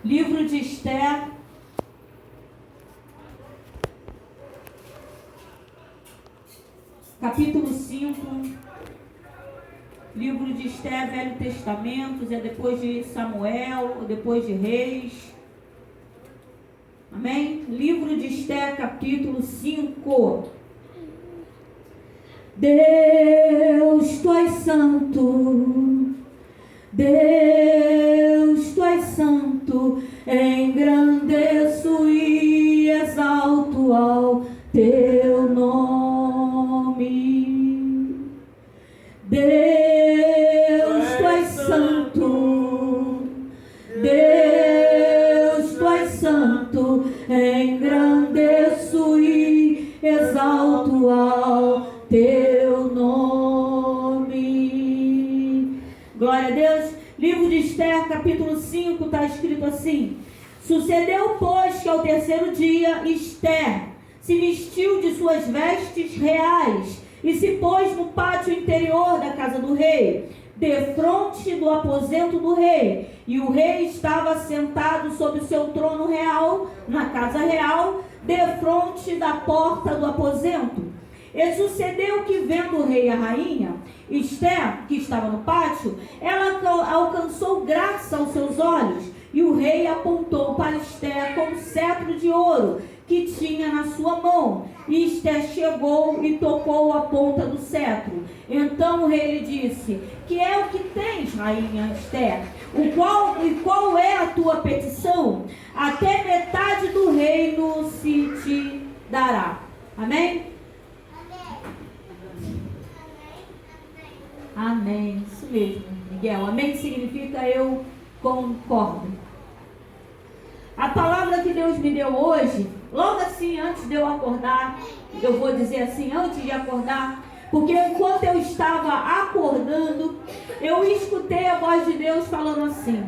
Livro de Esther, capítulo 5. Livro de Esther, Velho Testamento, é depois de Samuel, depois de Reis. Amém? Livro de Esther, capítulo 5. Deus, tu és santo. Deus, tu és santo. Engrandeço e exalto ao teu nome. Deus, tu és santo. Deus, tu és santo. Engrandeço e exalto ao teu nome. Glória a Deus. Livro de Esther, capítulo 5, está escrito assim: Sucedeu, pois, que ao terceiro dia Esther se vestiu de suas vestes reais e se pôs no pátio interior da casa do rei, defronte do aposento do rei. E o rei estava sentado sobre o seu trono real, na casa real, defronte da porta do aposento. E sucedeu que, vendo o rei e a rainha, Esther, que estava no pátio, ela alcançou graça aos seus olhos. E o rei apontou para Esther com um cetro de ouro que tinha na sua mão. E Esther chegou e tocou a ponta do cetro. Então o rei lhe disse: Que é o que tens, rainha Esther? Qual é a tua petição? Até metade do reino se te dará. Amém? Amém. Isso mesmo, Miguel. Amém significa eu concordo. A palavra que Deus me deu hoje, logo assim, antes de eu acordar, eu vou dizer assim, antes de acordar, porque enquanto eu estava acordando, eu escutei a voz de Deus falando assim: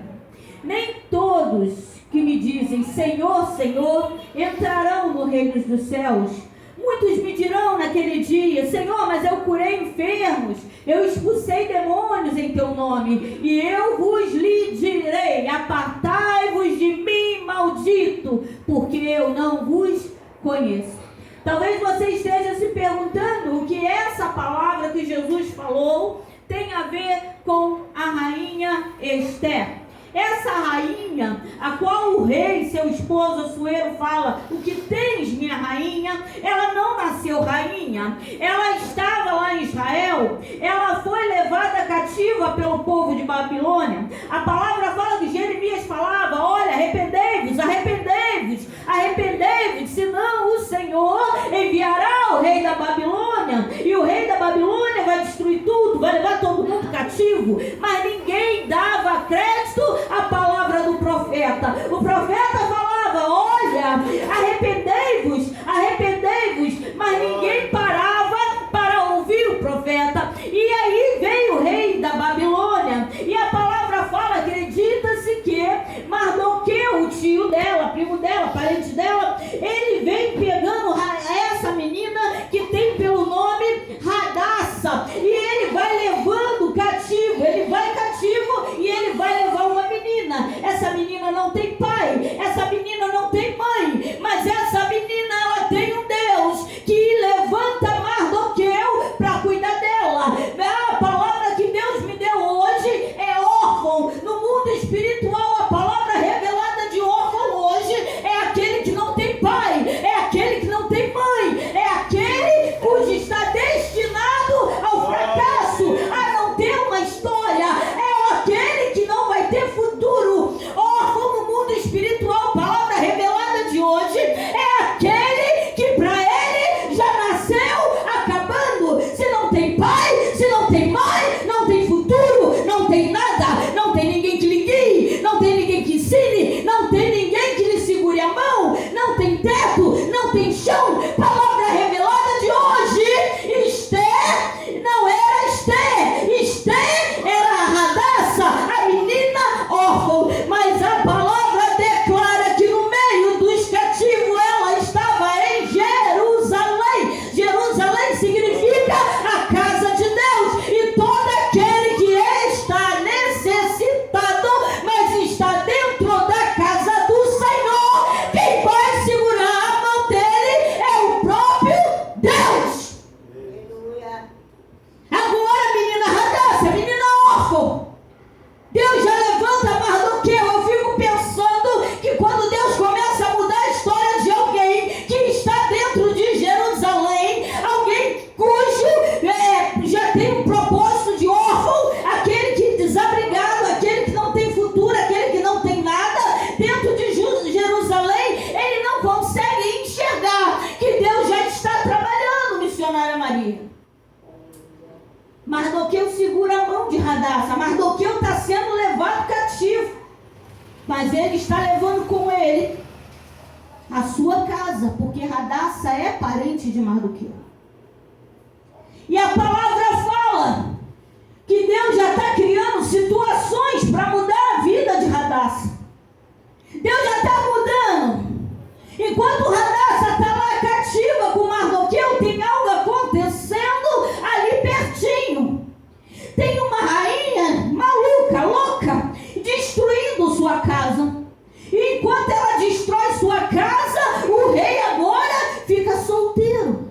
nem todos que me dizem Senhor, Senhor, entrarão no reino dos céus. Muitos me dirão naquele dia: Senhor, mas eu curei enfermos, eu expulsei demônios em teu nome. E eu vos lhe direi: apartai-vos de mim, maldito, porque eu não vos conheço. Talvez você esteja se perguntando o que essa palavra que Jesus falou tem a ver com a rainha Esther. Essa rainha, a qual o rei, seu esposo Assuero, fala: o que tens, minha rainha? Ela não nasceu rainha, ela estava lá em Israel, ela foi levada cativa pelo povo de Babilônia. A palavra fala que Jeremias falava: olha, arrependei-vos, arrependei-vos, arrependei-vos, senão o Senhor enviará o rei da Babilônia, e o rei da Babilônia vai destruir tudo, vai levar todo mundo cativo. Mas ninguém dava crédito à palavra do profeta. O profeta falava: olha, arrependei-vos, arrependei-vos, mas ninguém parava para ouvir o profeta. E aí veio o rei da Babilônia, e a palavra fala, acredita-se que Mardoqueu, o tio dela, primo dela, parente dela, ele vem pegando essa menina que tem pelo nome Radassa, e ele vai levando cativo, ele vai cativo e ele vai levar uma dentro de Jerusalém, ele não consegue enxergar que Deus já está trabalhando, missionária Maria. Mardoqueu segura a mão de Radassa. Mardoqueu está sendo levado cativo, mas ele está levando com ele a sua casa, porque Radassa é parente de Mardoqueu. E a palavra fala que Deus já está criando situações para mudar a vida de Radassa. Deus já está mudando. Enquanto Radassa está lá cativa com Mardoqueu, tem algo acontecendo ali pertinho. Tem uma rainha maluca, louca, destruindo sua casa. E enquanto ela destrói sua casa, o rei agora fica solteiro.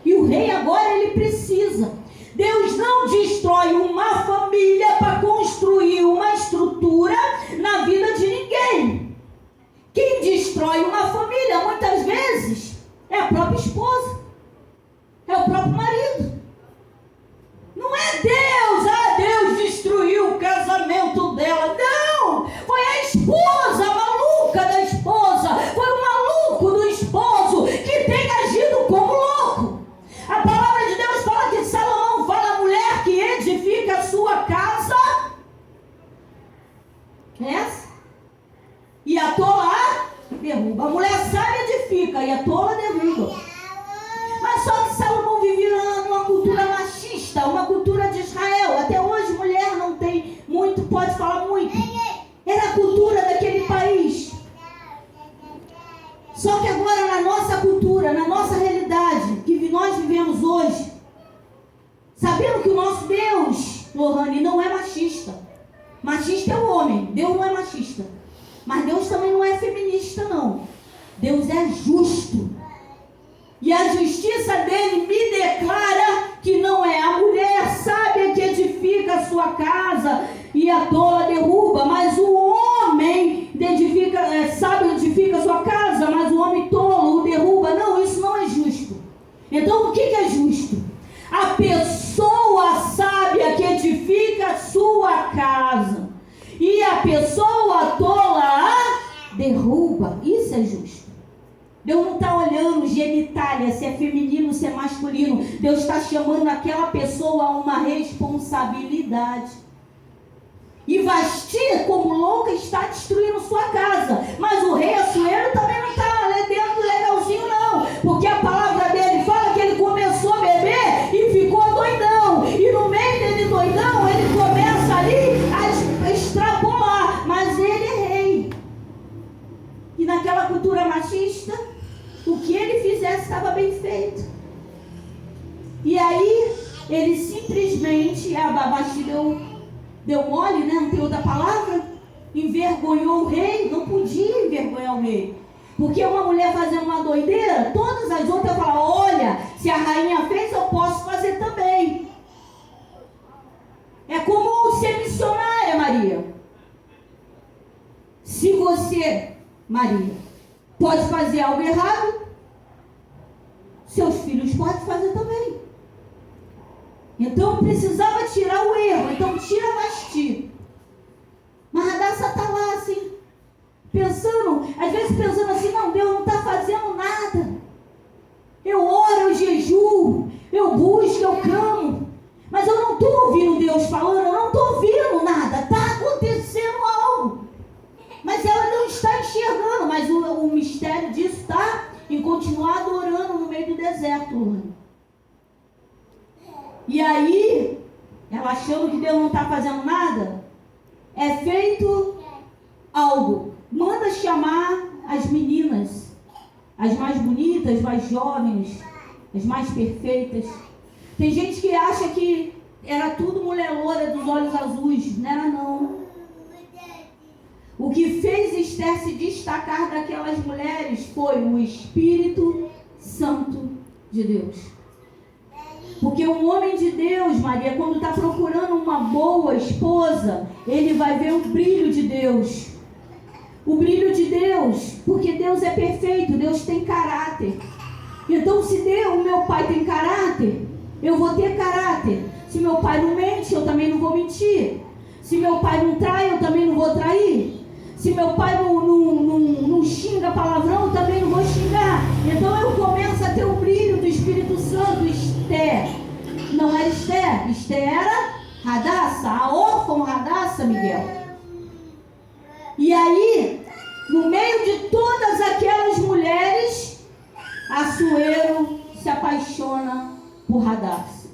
E o rei agora ele precisa. Deus não destrói uma família para construir uma estrutura na vida de ninguém. Quem destrói uma família muitas vezes é a própria esposa, é o próprio marido. Não é Deus, Deus destruiu o casamento dela. Não, foi a esposa, a maluca da esposa, foi o maluco do esposo que tem agido como louco. A palavra de Deus fala que Salomão fala a mulher que edifica a sua casa, e a tola derruba. A mulher sábia edifica e a tola derruba. Mas só que Salomão vivia numa cultura machista, uma cultura de Israel. Até hoje mulher não tem muito, pode falar muito. Era a cultura daquele país. Só que agora na nossa cultura, na nossa realidade, que nós vivemos hoje, sabendo que o nosso Deus, Lohane, não é machista. Machista é o homem, Deus não é machista. Mas Deus também não é feminista, não. Deus é justo. E a justiça dele me declara que não é a mulher sábia que edifica a sua casa e a tola derruba, mas o homem sábio edifica a sua casa, mas o homem tolo o derruba. Não, isso não é justo. Então o que é justo? A pessoa sábia que edifica a sua casa e a pessoa tola a derruba. Isso é justo. Deus não está olhando genitália, se é feminino, se é masculino. Deus está chamando aquela pessoa a uma responsabilidade. E Vasti, como louca, está destruindo sua casa. Mas o rei Assuero também não está dentro legalzinho, não. Porque a palavra dele fala que ele começou a beber e ficou doidão. E no meio dele doidão, ele começa ali a extrapolar. Mas ele é rei. E naquela cultura machista, o que ele fizesse estava bem feito. E aí, ele simplesmente, a Vasti deu mole, né? Não tem outra palavra, envergonhou o rei. Não podia envergonhar o rei, porque uma mulher fazendo uma doideira, todas as outras falam: olha, se a rainha fez, eu posso fazer também. É como ser missionária, Maria. Se você, Maria, pode fazer algo errado, seus filhos podem fazer também. Então precisava tirar o erro. Então tira Vasti. Mas Radassa está lá assim, pensando, às vezes pensando assim: não, Deus não está fazendo nada. Eu oro, eu jejuo, eu busco, eu clamo, mas eu não estou ouvindo Deus falando, eu não estou ouvindo nada. Está acontecendo algo, mas ela não está enxergando. Mas o mistério disso está em continuar adorando no meio do deserto. E aí, ela achando que Deus não está fazendo nada, é feito algo. Manda chamar as meninas, as mais bonitas, mais jovens, as mais perfeitas. Tem gente que acha que era tudo mulher loura dos olhos azuis. Não era, não. O que fez Esther se destacar daquelas mulheres foi o Espírito Santo de Deus. Porque um homem de Deus, Maria, quando está procurando uma boa esposa, ele vai ver o brilho de Deus. O brilho de Deus, porque Deus é perfeito, Deus tem caráter. Então, se o meu pai tem caráter, eu vou ter caráter. Se meu pai não mente, eu também não vou mentir. Se meu pai não trai, eu também não vou trair. Se meu pai não xinga palavrão, eu também não vou xingar. Então eu começo a ter o brilho do Espírito Santo. Esther, não era Esther, Esther era Radassa, a órfã Radassa, Miguel. E aí, no meio de todas aquelas mulheres, Assuero se apaixona por Radassa.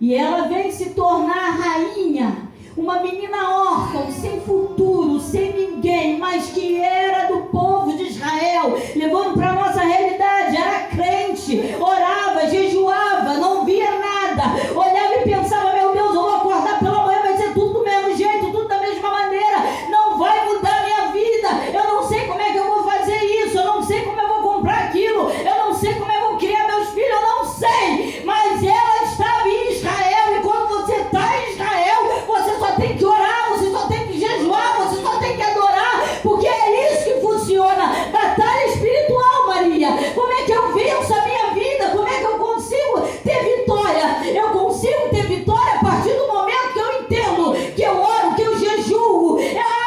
E ela vem se tornar rainha, uma menina órfã, sem futuro, sem ninguém, mas que era do povo de Israel, levando para a nossa realidade, era crente, orava, jejuava, não via nada, olhava e pensava, meu Deus, eu vou acordar pela manhã, vai ser tudo do mesmo jeito, tudo da mesma maneira, não vai mudar a minha vida, eu não sei como é que eu vou fazer isso, eu não sei como eu vou comprar aquilo, eu não sei como eu vou criar meus filhos, eu não sei, mas ela estava em Israel, e quando você está em Israel, você só tem que orar, você só tem que jejuar, você só tem que adorar, porque é isso que funciona. Batalha espiritual, Maria. Como é que eu venço a minha vida? Como é que eu consigo ter vitória? Eu consigo ter vitória a partir do momento que eu entendo, que eu oro, que eu jejuo.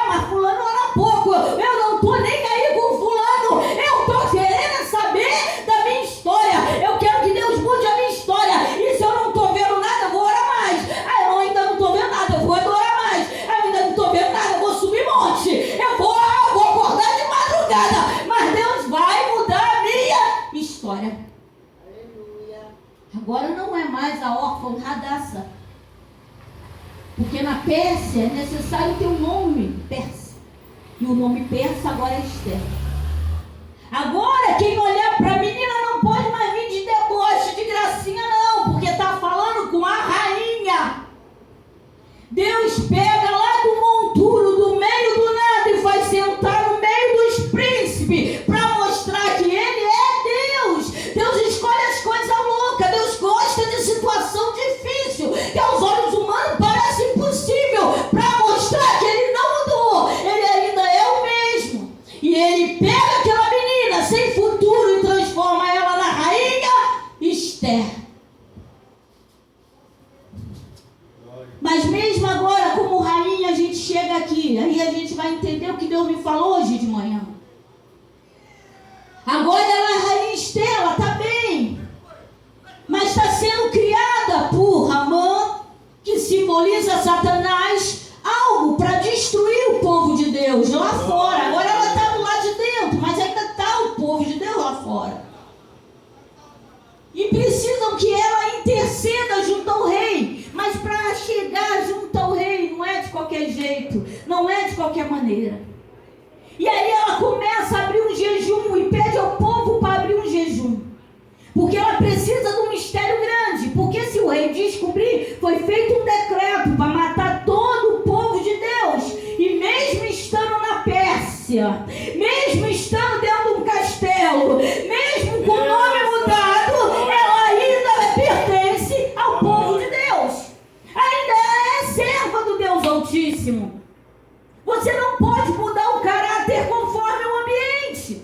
Mas fulano ora pouco, eu não estou nem aí com fulano, eu estou querendo saber da minha história, eu quero que Deus mude a minha história, e se eu não estou vendo nada, eu vou orar mais. Eu ainda não estou vendo nada, eu vou adorar mais. Eu ainda não estou vendo nada, eu vou subir monte, eu vou acordar de madrugada, mas Deus vai mudar a minha história. Aleluia. Agora não é mais a órfã Radassa, porque na Pérsia é necessário ter um nome persa, e o nome persa agora é Esther. Agora quem olhar para a menina não pode mais vir de deboche, de gracinha não, porque está falando com a rainha. Deus pega lá do monturo, do meio do nada, e vai sentar no meio dos príncipes, para mostrar que Ele é Deus. Deus escolhe as coisas loucas, Deus gosta de situação difícil, que aos olhos humanos parece impossível, para mostrar que Ele não mudou, Ele ainda é o mesmo. E Ele pega aquela menina sem futuro e transforma ela na rainha Esther. Mas mesmo agora, como rainha, a gente chega aqui, aí a gente vai entender o que Deus me falou hoje de manhã. Agora ela é rainha Esther, ela está bem, mas está sendo criada por Amã, que simboliza Satanás, algo para destruir o povo de Deus lá fora. Agora ela está do lado de dentro, mas ainda está o povo de Deus lá fora. E precisam que ela interceda junto ao rei. Mas para chegar junto ao rei não é de qualquer jeito, não é de qualquer maneira. E aí ela começa a abrir um jejum e pede ao povo para abrir um jejum. Porque ela precisa de um mistério grande. Porque se o rei descobrir, foi feito um decreto para matar todo o povo de Deus. E mesmo estando na Pérsia, mesmo estando dentro de um castelo, mesmo com o nome mudado, ela ainda pertence ao povo de Deus. Ainda é serva do Deus Altíssimo. Você não pode mudar o caráter conforme o ambiente.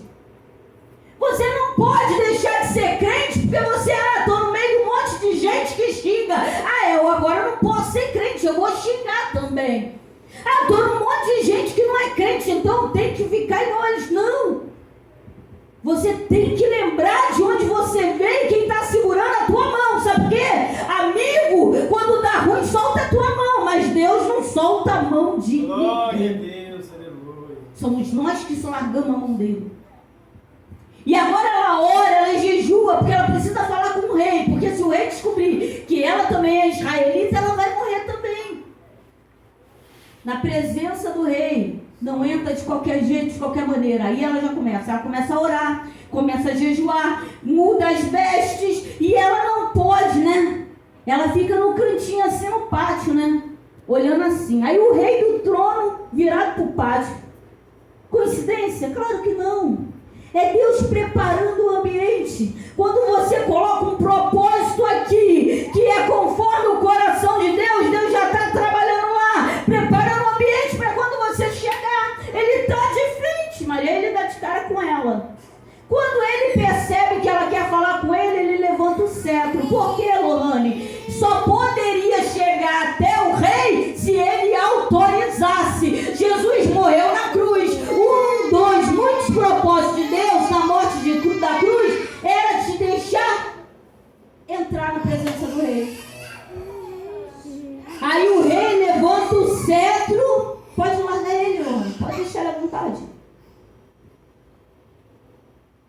Você não pode deixar de ser crente porque você, estou no meio de um monte de gente que xinga. Eu agora não posso ser crente, eu vou xingar também. Estou num monte de gente que não é crente, então tem que ficar em olhos. Não. Você tem que lembrar de onde você veio e quem está segurando a tua mão. Sabe por quê? Amigo, quando dá ruim, solta a tua mão, mas Deus não solta a mão de ninguém. Glória a Deus, aleluia. Somos nós que só largamos a mão dele. E agora ela ora, ela jejua, porque ela precisa falar com o rei, porque se o rei descobrir que ela também é israelita, ela vai morrer também. Na presença do rei, não entra de qualquer jeito, de qualquer maneira. Aí ela já começa a orar, começa a jejuar, muda as vestes, e ela não pode, né? Ela fica no cantinho assim no pátio, né? Olhando assim. Aí o rei do trono virado para o pátio. Coincidência? Claro que não. É Deus preparando o ambiente. Quando você coloca um propósito aqui, que é conforme o coração de Deus, Deus já está trabalhando lá, preparando o ambiente para quando você chegar. Ele está de frente, Maria, ele dá de cara com ela. Quando ele percebe que ela quer falar com ele, ele levanta o cetro. Por quê, Lohane? Só poderia chegar até o rei se ele autorizasse. Jesus morreu na cruz. Muitos propósitos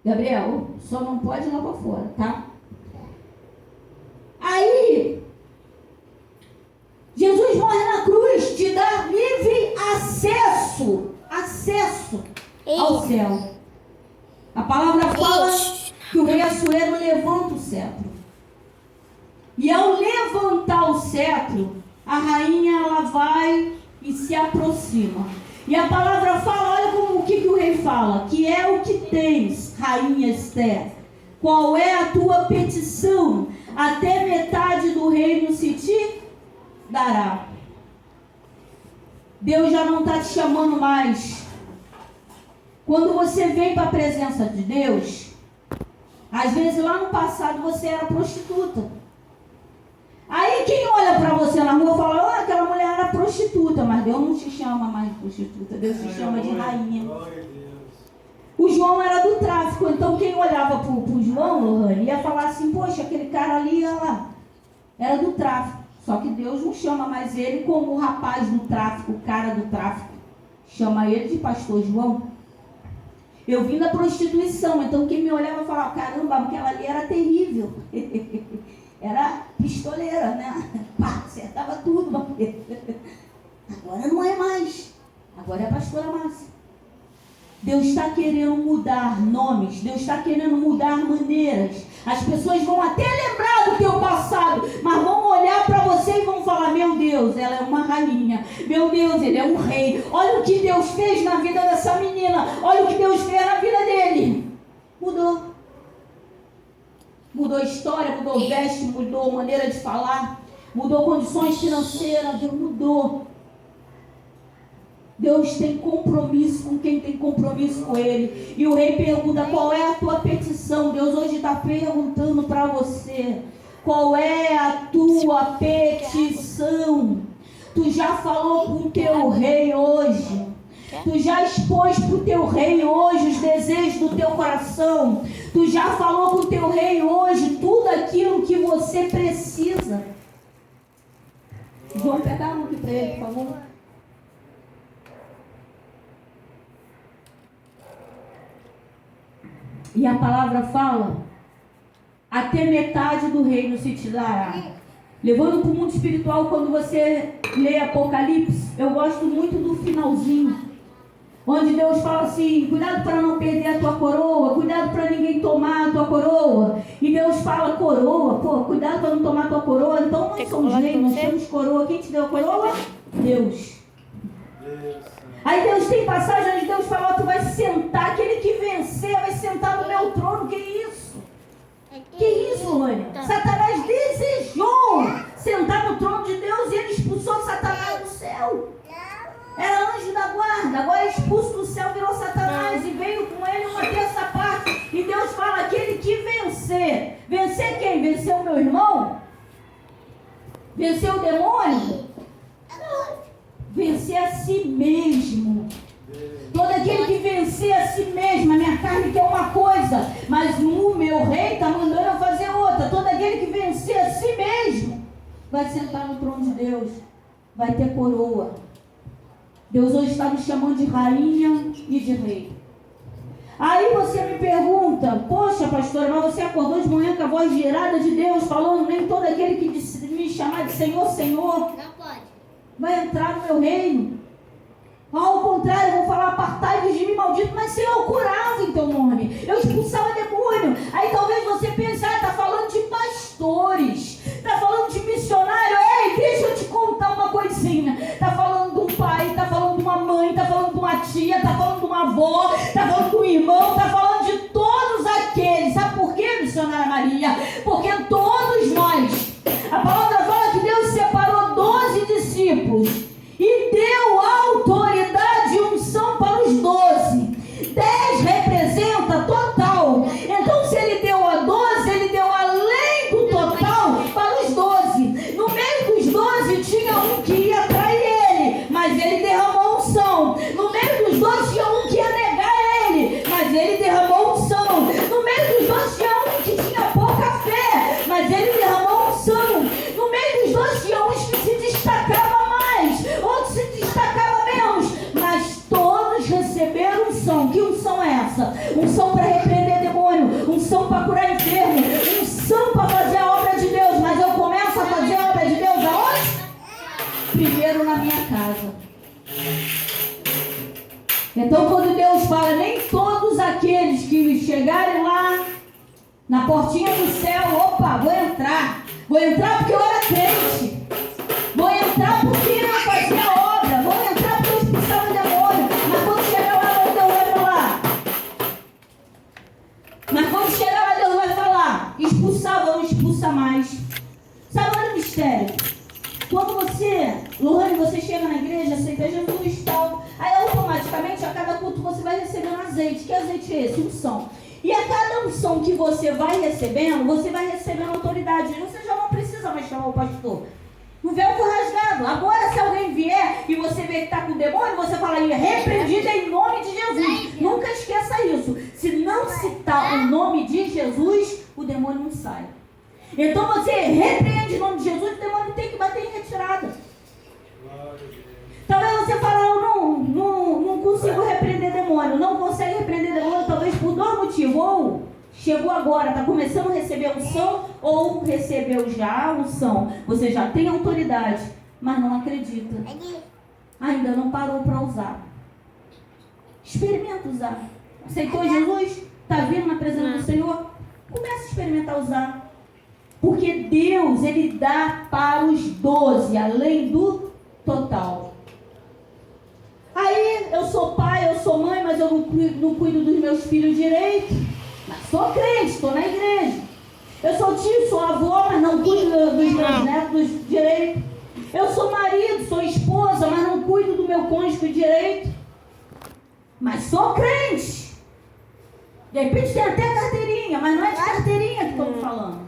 Gabriel, só não pode lá para fora, tá? Aí, Jesus morre na cruz, te dá livre acesso ao céu. A palavra fala que o rei Assuero levanta o cetro. E ao levantar o cetro, a rainha ela vai e se aproxima. E a palavra fala, olha como o que o rei fala, que é o que tens, rainha Esther. Qual é a tua petição? Até metade do reino se te dará. Deus já não está te chamando mais. Quando você vem para a presença de Deus, às vezes lá no passado você era prostituta. Aí quem olha para você na rua fala, oh, aquela mulher era prostituta, mas Deus não te chama mais de prostituta, Deus te chama de rainha. O João era do tráfico, então quem olhava para o João, Lohane, ia falar assim, poxa, aquele cara ali era do tráfico. Só que Deus não chama mais ele como o rapaz do tráfico, o cara do tráfico. Chama ele de pastor João. Eu vim da prostituição, então quem me olhava falava, caramba, aquela ali era terrível. Era pistoleira, né? Pá, acertava tudo. Agora não é mais. Agora é a pastora Márcia. Deus está querendo mudar nomes. Deus está querendo mudar maneiras. As pessoas vão até lembrar do teu passado, mas vão olhar para você e vão falar, meu Deus, ela é uma rainha. Meu Deus, ele é um rei. Olha o que Deus fez na vida dessa menina. Olha o que Deus fez na vida dele. Mudou. Mudou história, mudou veste, mudou maneira de falar, mudou condições financeiras, Deus mudou. Deus tem compromisso com quem tem compromisso com Ele. E o rei pergunta, qual é a tua petição? Deus hoje está perguntando para você, qual é a tua petição? Tu já falou com o teu rei hoje? Tu já expôs para o teu rei hoje os desejos do teu coração? Tu já falou com o teu rei hoje tudo aquilo que você precisa? João, pega a mão aqui para ele, por favor. E a palavra fala, até metade do reino se te dará. Levando para o mundo espiritual, quando você lê Apocalipse, eu gosto muito do finalzinho. Onde Deus fala assim, cuidado para não perder a tua coroa, cuidado para ninguém tomar a tua coroa. E Deus fala, coroa, pô, cuidado para não tomar a tua coroa. Então nós somos reis, nós temos coroa. Quem te deu a coroa? Deus. Aí Deus tem passagem onde Deus fala, tu vai sentar, aquele que vencer vai sentar no meu trono. Que isso? Que isso, Lônia? Satanás desejou sentar no trono de Deus e ele expulsou Satanás do céu. Era anjo da guarda, agora expulso do céu, virou Satanás e veio com ele uma terça parte. E Deus fala, aquele que vencer. Vencer quem? Vencer o meu irmão? Vencer o demônio? Não. Vencer a si mesmo. Todo aquele que vencer a si mesmo, a minha carne quer uma coisa, mas o meu rei está mandando eu fazer outra. Todo aquele que vencer a si mesmo vai sentar no trono de Deus, vai ter coroa. Deus hoje está me chamando de rainha e de rei. Aí você me pergunta, poxa pastora, mas você acordou de manhã com a voz girada de Deus, falando, nem todo aquele que me chamar de Senhor, Senhor, não pode, vai entrar no meu reino. Ao contrário, eu vou falar, apartai-vos de mim, maldito, mas Senhor, eu curava em teu nome, eu expulsava demônio. Aí talvez você pense, está falando de pastores, está falando de missionário. Ei, deixa eu te contar uma coisinha. Está falando de um pai, está falando de uma mãe, está falando de uma tia, está falando de uma avó, está falando de um irmão, está falando de todos aqueles. Sabe por quê, missionária Maria? Porque todos nós, a palavra fala que Deus separou 12 discípulos e deu autoridade e unção para os 12. 10 representa total. Então, se ele deu a 12, ele deu além do total para os 12. No meio dos 12 tinha um que ia trair ele, mas ele derramou unção. No meio dos 12 tinha um que ia negar ele, mas ele derramou unção. No meio dos 12 tinha um que tinha pouca fé, mas ele derramou unção. No meio dos 12 tinha uns que se destacava mais, outros se destacava menos, mas todos receberam unção. Que unção é essa? Unção para repreender demônios. curar enfermo, unção para fazer a obra de Deus, mas eu começo a fazer a obra de Deus aonde? Primeiro na minha casa. Então quando Deus fala, nem todos aqueles que chegarem lá na portinha do céu, opa, vou entrar porque eu era crente, vou entrar porque eu fazia a obra, vou entrar porque eu expulsava o demônio, mas quando chegar lá, Deus vai falar, Deus vai falar, expulsava, não expulsa mais. Sabe olha o mistério? Quando Lohane, você chega na igreja, aceita Jesus, tal, aí automaticamente a cada culto você vai recebendo azeite. Que azeite é esse? Unção. E a cada unção que você vai recebendo autoridade. Você já não precisa mais chamar o pastor. Não vê o rasgado. Agora, se alguém vier e você vê que está com demônio, você fala aí, repreendido em nome de Jesus. Nunca esqueça isso. Se não citar o nome de Jesus, o demônio não sai. Então você repreende em nome de Jesus, o demônio tem que bater em retirada. Talvez você fale, eu não consigo repreender demônio. Não consegue repreender demônio, talvez por dois motivos. Ou chegou agora, está começando a receber unção, ou recebeu já a unção. Você já tem autoridade, mas não acredita. Ainda não parou para usar. Experimenta usar. Aceitou Jesus? Está vindo na presença do Senhor? Comece a experimentar usar. Porque Deus, Ele dá para os 12, além do total. Aí, eu sou pai, eu sou mãe, mas eu não cuido dos meus filhos direito. Mas sou crente, estou na igreja. Eu sou tio, sou avó, mas não cuido dos meus netos direito. Eu sou marido, sou esposa, mas não cuido do meu cônjuge direito. Mas sou crente. De repente tem até carteirinha, mas não é de carteirinha que estamos falando.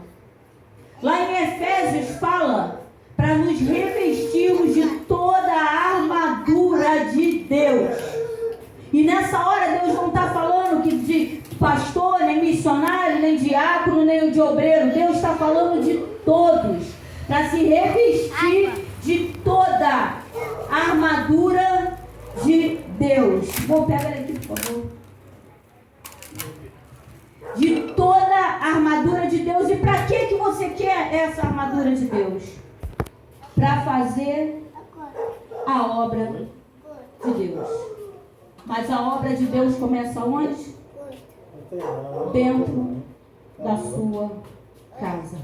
Lá em Efésios fala para nos revestirmos de toda a armadura de Deus. E nessa hora Deus não está falando que de pastor, nem missionário, nem diácono, nem de obreiro. Deus está falando de todos. Para se revestir de toda a armadura de Deus. Vou pegar ele aqui, por favor. De toda a armadura de Deus. E para que você quer essa armadura de Deus? Para fazer a obra de Deus. Mas a obra de Deus começa onde? Dentro da sua casa.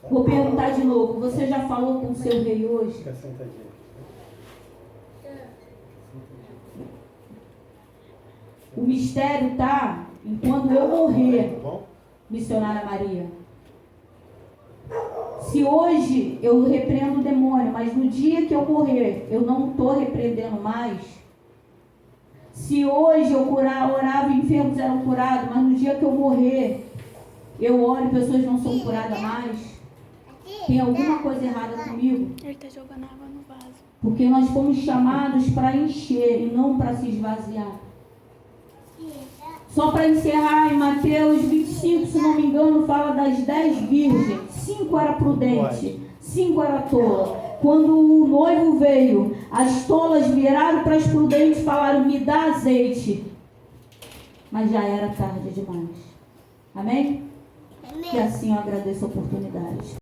Vou perguntar de novo. Você já falou com o seu rei hoje? O mistério está em quando eu morrer, missionária Maria. Se hoje eu repreendo o demônio, mas no dia que eu morrer, eu não estou repreendendo mais. Se hoje eu orava e enfermos eram curados, mas no dia que eu morrer, eu oro e pessoas não são curadas mais. Tem alguma coisa errada comigo? Ele está jogando água no vaso. Porque nós fomos chamados para encher e não para se esvaziar. Só para encerrar, em Mateus 25, se não me engano, fala das 10 virgens. 5 era prudente, 5 era tola. Quando o noivo veio, as tolas viraram para as prudentes e falaram, me dá azeite. Mas já era tarde demais. Amém? E assim eu agradeço a oportunidade.